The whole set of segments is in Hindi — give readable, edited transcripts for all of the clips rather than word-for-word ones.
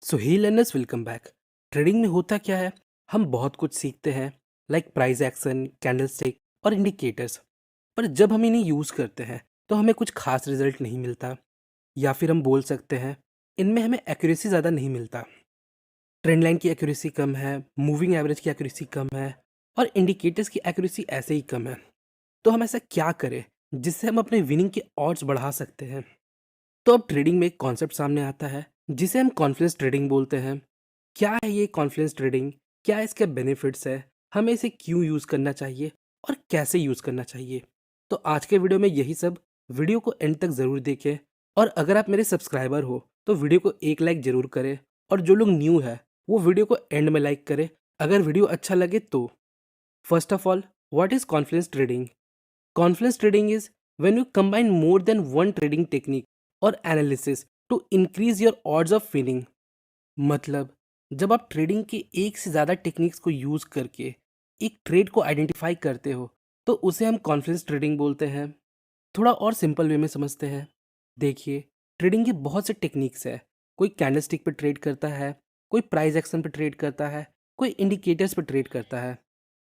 सो hey learners, welcome back. Trading में होता क्या है, हम बहुत कुछ सीखते हैं, लाइक प्राइस एक्शन, कैंडलस्टिक और इंडिकेटर्स। पर जब हम इन्हें यूज़ करते हैं तो हमें कुछ खास रिजल्ट नहीं मिलता, या फिर हम बोल सकते हैं इनमें हमें एक्यूरेसी ज़्यादा नहीं मिलता। ट्रेंड लाइन की एक्यूरेसी कम है, मूविंग एवरेज की एक्यूरेसी कम है, और इंडिकेटर्स की एक्यूरेसी ऐसे ही कम है। तो हम ऐसा क्या करें जिससे हम अपने विनिंग के ऑड्स बढ़ा सकते हैं? तो अब ट्रेडिंग में एक कॉन्सेप्ट सामने आता है जिसे हम कॉन्फ्लुएंस ट्रेडिंग बोलते हैं। क्या है ये कॉन्फ्लुएंस ट्रेडिंग? क्या इसके बेनिफिट्स है? हमें इसे क्यों यूज़ करना चाहिए और कैसे यूज़ करना चाहिए? तो आज के वीडियो में यही सब। वीडियो को एंड तक ज़रूर देखें, और अगर आप मेरे सब्सक्राइबर हो तो वीडियो को एक लाइक ज़रूर करें, और जो लोग न्यू है वो वीडियो को एंड में लाइक करें अगर वीडियो अच्छा लगे तो। First of all, what is Confluence trading? Confluence trading is when you combine more than one trading technique or analysis to increase your odds of winning। मतलब जब आप ट्रेडिंग के एक से ज़्यादा टेक्निक्स को यूज़ करके एक ट्रेड को आइडेंटिफाई करते हो तो उसे हम कॉन्फ्लुएंस ट्रेडिंग बोलते हैं। थोड़ा और सिंपल वे में समझते हैं। देखिए, ट्रेडिंग की बहुत से टेक्निक्स है। कोई कैंडलस्टिक पे ट्रेड करता है, कोई प्राइस एक्शन पे ट्रेड करता है, कोई इंडिकेटर्स पे ट्रेड करता है।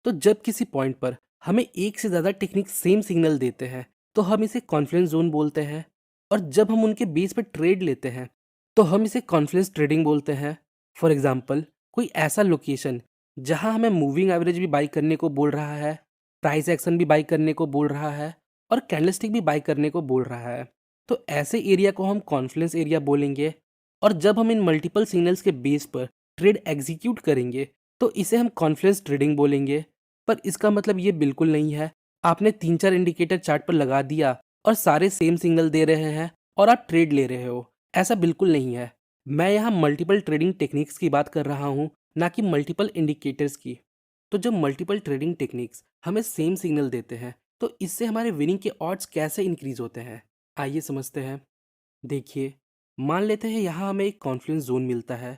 तो जब किसी पॉइंट पर हमें एक से ज़्यादा टेक्निक सेम सिग्नल देते हैं तो हम इसे कॉन्फ्लुएंस जोन बोलते हैं, और जब हम उनके बेस पर ट्रेड लेते हैं तो हम इसे कॉन्फ्लुएंस ट्रेडिंग बोलते हैं। फॉर एग्जांपल, कोई ऐसा लोकेशन जहां हमें मूविंग एवरेज भी बाई करने को बोल रहा है, प्राइस एक्शन भी बाई करने को बोल रहा है, और कैंडलस्टिक भी बाई करने को बोल रहा है, तो ऐसे एरिया को हम कॉन्फ्लुएंस एरिया बोलेंगे। और जब हम इन मल्टीपल सिग्नल्स के बेस पर ट्रेड एग्जीक्यूट करेंगे तो इसे हम कॉन्फ्लुएंस ट्रेडिंग बोलेंगे। पर इसका मतलब ये बिल्कुल नहीं है आपने 3-4 इंडिकेटर चार्ट पर लगा दिया और सारे सेम सिग्नल दे रहे हैं और आप ट्रेड ले रहे हो। ऐसा बिल्कुल नहीं है। मैं यहाँ मल्टीपल ट्रेडिंग टेक्निक्स की बात कर रहा हूँ, ना कि मल्टीपल इंडिकेटर्स की। तो जब मल्टीपल ट्रेडिंग टेक्निक्स हमें सेम सिग्नल देते हैं तो इससे हमारे विनिंग के ऑड्स कैसे इंक्रीज होते हैं, आइए समझते हैं। देखिए, मान लेते हैं यहाँ हमें एक कॉन्फ्लुएंस जोन मिलता है,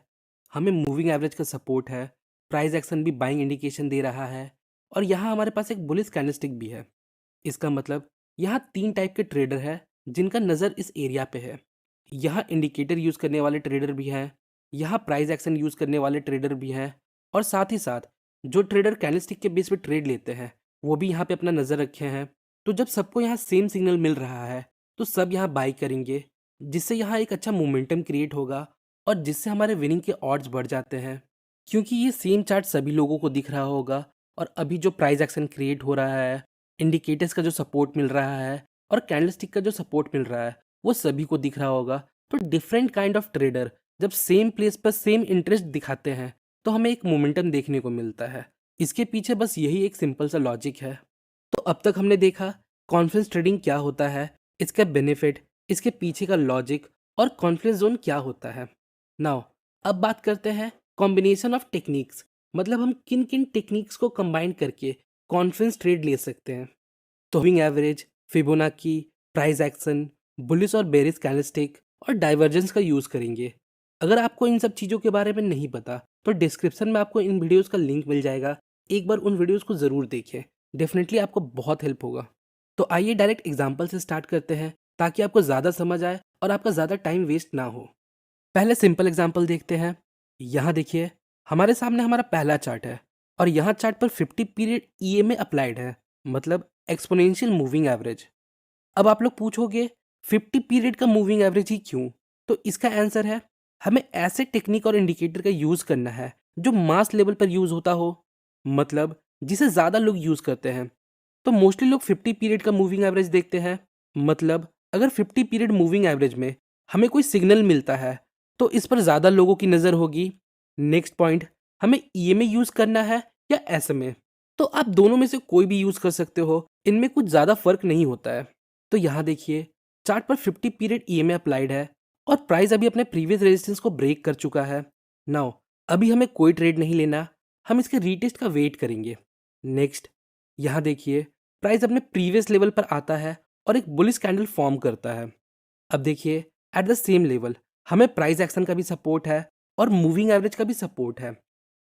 हमें मूविंग एवरेज का सपोर्ट है, प्राइस एक्शन भी बाइंग इंडिकेशन दे रहा है, और यहाँ हमारे पास एक बुलिश कैंडलस्टिक भी है। इसका मतलब यहाँ 3 टाइप के ट्रेडर हैं जिनका नज़र इस एरिया पे है। यहाँ इंडिकेटर यूज़ करने वाले ट्रेडर भी हैं, यहाँ प्राइस एक्शन यूज़ करने वाले ट्रेडर भी हैं, और साथ ही साथ जो ट्रेडर कैंडलस्टिक के बेस पे ट्रेड लेते हैं वो भी यहाँ पे अपना नज़र रखे हैं। तो जब सबको यहाँ सेम सिग्नल मिल रहा है तो सब यहाँ बाई करेंगे, जिससे यहाँ एक अच्छा मोमेंटम क्रिएट होगा और जिससे हमारे विनिंग के ऑड्स बढ़ जाते हैं। क्योंकि ये सेम चार्ट सभी लोगों को दिख रहा होगा, और अभी जो प्राइस एक्शन क्रिएट हो रहा है, इंडिकेटर्स का जो सपोर्ट मिल रहा है, और कैंडलस्टिक का जो सपोर्ट मिल रहा है, वो सभी को दिख रहा होगा। तो डिफरेंट काइंड ऑफ ट्रेडर जब सेम प्लेस पर सेम इंटरेस्ट दिखाते हैं तो हमें एक मोमेंटम देखने को मिलता है। इसके पीछे बस यही एक सिंपल सा लॉजिक है। तो अब तक हमने देखा कॉन्फ्लुएंस ट्रेडिंग क्या होता है, इसका बेनिफिट, इसके पीछे का लॉजिक, और कॉन्फ्लुएंस जोन क्या होता है। नाउ अब बात करते हैं कॉम्बिनेशन ऑफ टेक्निक्स, मतलब हम किन किन टेक्निक्स को कंबाइन करके कॉन्फ्लुएंस ट्रेड ले सकते हैं। तो moving average, Fibonacci, price action, bullish और बेरिश कैंडलस्टिक, और डाइवर्जेंस का यूज़ करेंगे। अगर आपको इन सब चीज़ों के बारे में नहीं पता तो डिस्क्रिप्शन में आपको इन वीडियोस का लिंक मिल जाएगा, एक बार उन वीडियोस को ज़रूर देखें, डेफिनेटली आपको बहुत हेल्प होगा। तो आइए डायरेक्ट एग्जाम्पल से स्टार्ट करते हैं ताकि आपको ज़्यादा समझ आए और आपका ज़्यादा टाइम वेस्ट ना हो। पहले सिंपल एग्जांपल देखते हैं। यहाँ देखिए, हमारे सामने हमारा पहला चार्ट है, और यहाँ चार्ट पर 50 पीरियड ईएमए अप्लाइड है, मतलब एक्सपोनेंशियल मूविंग एवरेज। अब आप लोग पूछोगे 50 पीरियड का मूविंग एवरेज ही क्यों? तो इसका आंसर है, हमें ऐसे टेक्निक और इंडिकेटर का यूज़ करना है जो मास लेवल पर यूज़ होता हो, मतलब जिसे ज़्यादा लोग यूज़ करते हैं। तो मोस्टली लोग 50 पीरियड का मूविंग एवरेज देखते हैं। मतलब अगर 50 पीरियड मूविंग एवरेज में हमें कोई सिग्नल मिलता है तो इस पर ज़्यादा लोगों की नज़र होगी। नेक्स्ट पॉइंट, हमें ईएमए यूज़ करना है या एसएमए? तो आप दोनों में से कोई भी यूज़ कर सकते हो, इनमें कुछ ज़्यादा फर्क नहीं होता है। तो यहाँ देखिए, चार्ट पर 50 पीरियड ईएमए अप्लाइड है, और प्राइस अभी अपने प्रीवियस रेजिस्टेंस को ब्रेक कर चुका है। नाउ अभी हमें कोई ट्रेड नहीं लेना, हम इसके रीटेस्ट का वेट करेंगे। नेक्स्ट, यहाँ देखिए, प्राइस अपने प्रीवियस लेवल पर आता है और एक बुलिश कैंडल फॉर्म करता है। अब देखिए, एट द सेम लेवल हमें प्राइस एक्शन का भी सपोर्ट है और मूविंग एवरेज का भी सपोर्ट है।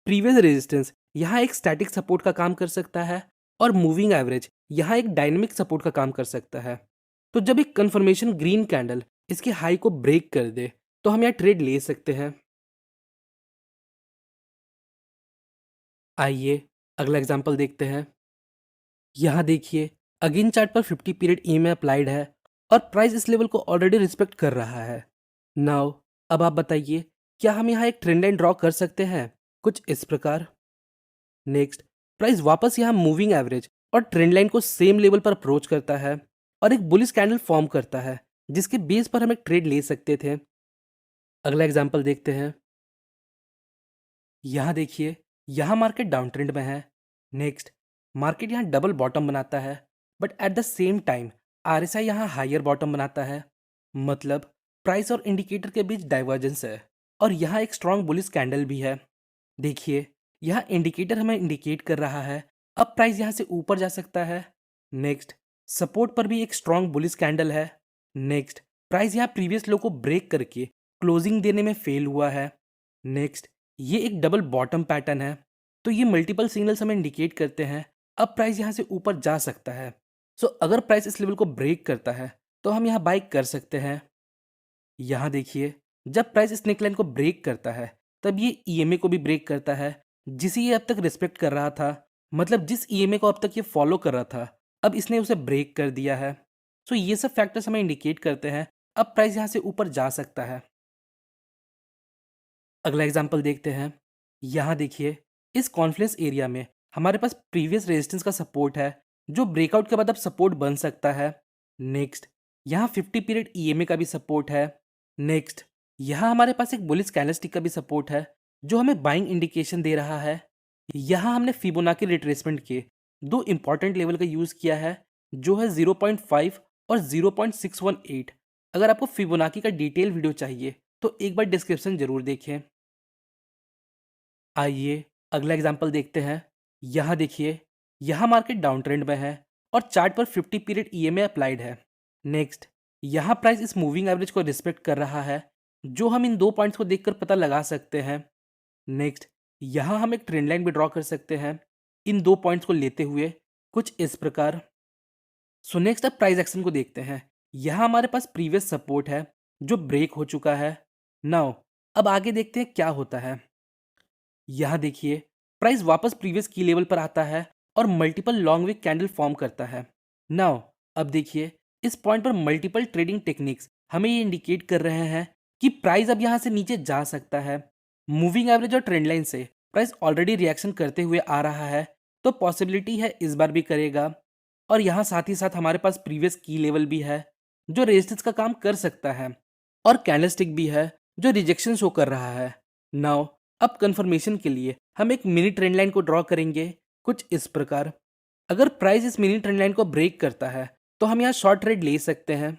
प्रीवियस रेजिस्टेंस यहाँ एक स्टैटिक सपोर्ट का काम कर सकता है, और मूविंग एवरेज यहाँ एक डायनेमिक सपोर्ट का काम कर सकता है। तो जब एक कंफर्मेशन ग्रीन कैंडल इसके हाई को ब्रेक कर दे तो हम यहाँ ट्रेड ले सकते हैं। आइए अगला एग्जांपल देखते हैं। यहाँ देखिए, अगेन चार्ट पर 50 पीरियड ईएमए अप्लाइड है और प्राइस इस लेवल को ऑलरेडी रिस्पेक्ट कर रहा है। नाउ अब आप बताइए, क्या हम यहाँ एक ट्रेंड लाइन ड्रॉ कर सकते हैं कुछ इस प्रकार। नेक्स्ट, प्राइस वापस यहाँ मूविंग एवरेज और ट्रेंड लाइन को सेम लेवल पर अप्रोच करता है और एक बुलिश कैंडल फॉर्म करता है, जिसके बेस पर हम एक ट्रेड ले सकते थे। अगला एग्जांपल देखते हैं। यहाँ देखिए, यहाँ मार्केट डाउन ट्रेंड में है। नेक्स्ट, मार्केट यहाँ डबल बॉटम बनाता है, but at the same time RSI यहाँ हायर बॉटम बनाता है। मतलब प्राइस और इंडिकेटर के बीच डाइवर्जेंस है और यहाँ एक स्ट्रॉन्ग बुलिश कैंडल भी है। देखिए, यहाँ इंडिकेटर हमें इंडिकेट कर रहा है अब प्राइस यहाँ से ऊपर जा सकता है। नेक्स्ट, सपोर्ट पर भी एक स्ट्रॉन्ग बुलिश कैंडल है। नेक्स्ट, प्राइस यहाँ प्रीवियस लो को ब्रेक करके क्लोजिंग देने में फेल हुआ है। नेक्स्ट, ये एक डबल बॉटम पैटर्न है, तो ये मल्टीपल सिग्नल्स हमें इंडिकेट करते हैं अब प्राइस यहाँ से ऊपर जा सकता है। सो अगर प्राइस इस लेवल को ब्रेक करता है तो हम यहाँ बाई कर सकते हैं। यहाँ देखिए, जब प्राइस इस नेकलाइन को ब्रेक करता है तब ये ईएमए को भी ब्रेक करता है, जिसे ये अब तक रिस्पेक्ट कर रहा था। मतलब जिस ईएमए को अब तक ये फॉलो कर रहा था, अब इसने उसे ब्रेक कर दिया है। सो ये सब फैक्टर्स हमें इंडिकेट करते हैं अब प्राइस यहाँ से ऊपर जा सकता है। अगला एग्जाम्पल देखते हैं। यहाँ देखिए, इस कॉन्फ्लेंस एरिया में हमारे पास प्रीवियस रेजिस्टेंस का सपोर्ट है, जो ब्रेकआउट के बाद अब सपोर्ट बन सकता है। नेक्स्ट, यहाँ 50 पीरियड ईएमए का भी सपोर्ट है। नेक्स्ट, यहाँ हमारे पास एक बुलिश कैंडलस्टिक का भी सपोर्ट है, जो हमें बाइंग इंडिकेशन दे रहा है। यहाँ हमने फिबोनाची रिट्रेसमेंट के दो इंपॉर्टेंट लेवल का यूज़ किया है, जो है 0.5 और 0.618। अगर आपको फिबोनाची का डिटेल वीडियो चाहिए तो एक बार डिस्क्रिप्शन जरूर देखें। आइए अगला एग्जांपल देखते हैं। यहाँ देखिए, यहाँ मार्केट डाउन ट्रेंड में है और चार्ट पर 50 पीरियड ईएमए अप्लाइड है। नेक्स्ट, यहाँ प्राइस इस मूविंग एवरेज को रिस्पेक्ट कर रहा है, जो हम इन दो पॉइंट्स को देखकर पता लगा सकते हैं। नेक्स्ट, यहाँ हम एक ट्रेंड लाइन भी ड्रॉ कर सकते हैं इन दो पॉइंट्स को लेते हुए कुछ इस प्रकार। सो नेक्स्ट अब प्राइस एक्शन को देखते हैं। यहाँ हमारे पास प्रीवियस सपोर्ट है जो ब्रेक हो चुका है। नाउ अब आगे देखते हैं क्या होता है। यहाँ देखिए, प्राइस वापस प्रीवियस की लेवल पर आता है और multiple long wick candle form करता है। नाउ अब देखिए, इस पॉइंट पर मल्टीपल ट्रेडिंग टेक्निक्स हमें ये इंडिकेट कर रहे हैं कि प्राइस अब यहाँ से नीचे जा सकता है। मूविंग एवरेज और ट्रेंड लाइन से प्राइस ऑलरेडी रिएक्शन करते हुए आ रहा है, तो पॉसिबिलिटी है इस बार भी करेगा। और यहाँ साथ ही साथ हमारे पास प्रीवियस की लेवल भी है जो रेजिस्टेंस का काम कर सकता है, और कैंडलस्टिक भी है जो रिजेक्शन शो कर रहा है। नाउ अब कंफर्मेशन के लिए हम एक मिनी ट्रेंड लाइन को ड्रॉ करेंगे कुछ इस प्रकार। अगर प्राइस इस मिनी ट्रेंड लाइन को ब्रेक करता है तो हम यहाँ शॉर्ट ट्रेड ले सकते हैं।